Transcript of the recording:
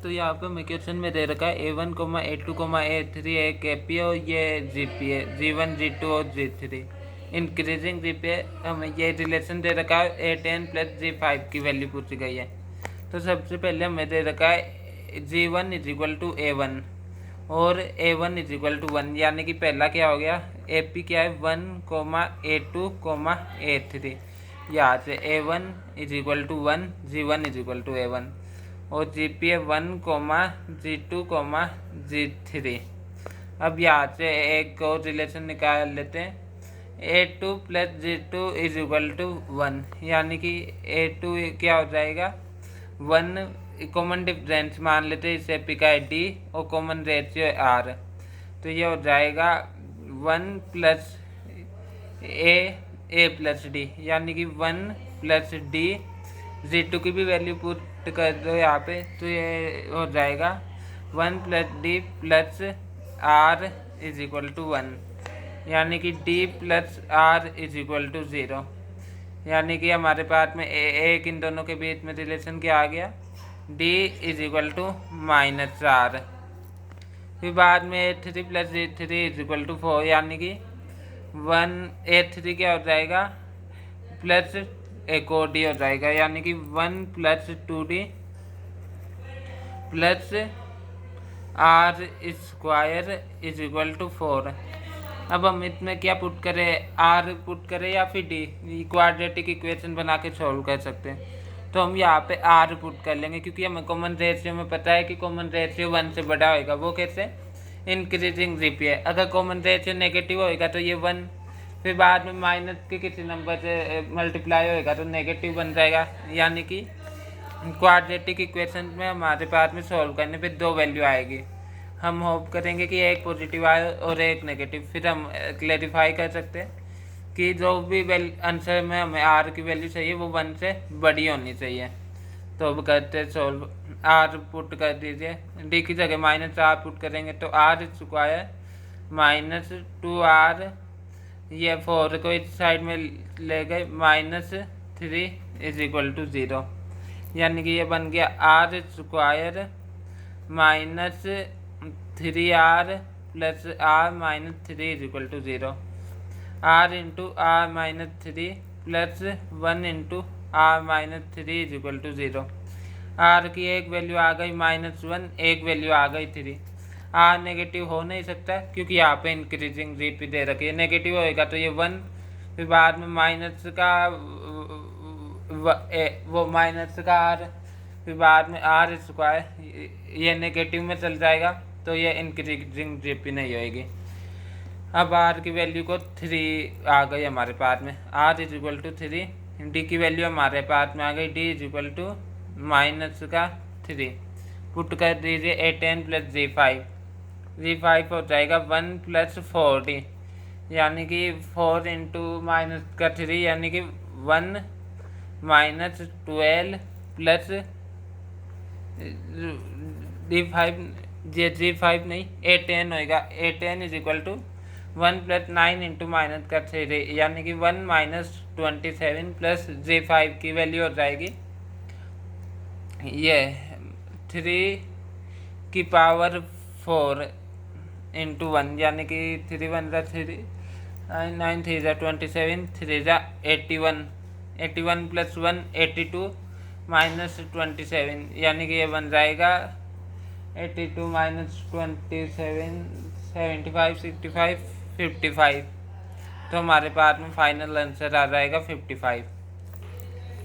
तो यहाँ पे हमें क्वेश्चन में दे रखा है A1, A2, A3 एक AP और ये GP है, G1, G2 और G3 इंक्रीजिंग GP है। हमें ये रिलेशन दे रखा है A10 प्लस G5 की वैल्यू पूछी गई है। तो सबसे पहले हमें दे रखा है G1 is equal to A1 और A1 इज इक्वल टू 1, यानी कि पहला क्या हो गया, AP क्या है 1, A2, A3। यहाँ से A1 is equal to 1, G1 is equal to A1 और GP है 1, G2, G3। अब यहाँ से एक और रिलेशन निकाल लेते हैं, A2 plus G2 is equal to 1, यानी कि A2 क्या हो जाएगा 1, कॉमन डिफरेंस मान लेते हैं, इसे एपी का है D और कॉमन रेशियो है R। तो ये हो जाएगा 1 प्लस A प्लस D, यानी कि 1 प्लस D। G2 की भी वैल्यू पुट कर दो यहाँ पे, तो ये हो जाएगा 1 plus D plus R is equal to 1, यानी कि D plus R is equal to 0। यानी कि हमारे पास में एक इन दोनों के बीच में रिलेशन क्या आ गया, D is equal to minus R। फिर बाद में A3 plus A3 is equal to 4, यानी कि 1 A3 क्या हो जाएगा प्लस एक और D हो जाएगा, यानी कि 1 plus 2D plus R square is equal to 4। अब हम इसमें क्या पुट करें, R पुट करें या फिर D, क्वाड्रेटिक इक्वेशन बना के सॉल्व कर सकते हैं। तो हम यहाँ पे R पुट कर लेंगे, क्योंकि हमें कॉमन रेशियो में पता है कि कॉमन रेशियो 1 से बड़ा होएगा। वो कैसे, इंक्रीजिंग GP है। अगर कॉमन रेशियो नेगेटिव होएगा तो ये 1, फिर बाद में माइनस के किसी नंबर से मल्टीप्लाई होएगा तो नेगेटिव बन जाएगा। यानी कि क्वाड्रेटिक इक्वेशन में हमारे पास में सॉल्व करने पे 2 वैल्यू आएगी। हम होप करेंगे कि एक पॉजिटिव आए और एक नेगेटिव, फिर हम क्लैरिफाई कर सकते हैं कि जो भी आंसर में हमें R की वैल्यू चाहिए वो 1 से बड़ी होनी चाहिए। तो अब करते सॉल्व, R पुट कर दीजिए, D की जगह माइनस R पुट करेंगे तो R स्क्वायर माइनस 2R, ये 4 को इस साइड में ले गए, माइनस 3 इज इक्वल टू 0, यानी कि ये बन गया R square minus 3R plus R minus 3 is equal to 0, R into R minus 3 plus 1 into R minus 3 is equal to 0। R की एक वैल्यू आ गई -1, एक वैल्यू आ गई 3। R नेगेटिव हो नहीं सकता क्योंकि यहाँ पे इंक्रीजिंग GP दे रखी है, नेगेटिव होएगा तो ये 1, फिर बाद में माइनस का वो माइनस का R, फिर बाद में R स्क्वायर, ये नेगेटिव में चल जाएगा तो ये इंक्रीजिंग GP नहीं होएगी। अब R की वैल्यू को 3 आ गई हमारे पास में, R is equal to 3, D की वैल्यू हमारे पास में आ गई, D is equal to minus का 3, पुट कर दीजिए A10 प्लस G5 हो जाएगा 1 प्लस 4D, यानी कि 4 इंटू माइनस का 3, यानी कि 1 माइनस 12 प्लस G5 नहीं A10 होएगा, A10 is equal to 1 plus 9 into minus का 3, यानी कि 1 माइनस 27 प्लस G5 की वैल्यू हो जाएगी ये 3 की पावर 4 इंटू 1, यानी कि 3 1 जा 3, 9 3 जा 27, 3 जा 81, 81 प्लस 1 82 माइनस 27, यानी कि ये बन जाएगा 82 माइनस 27 75 65 55। तो हमारे पास में फाइनल आंसर आ जाएगा 55।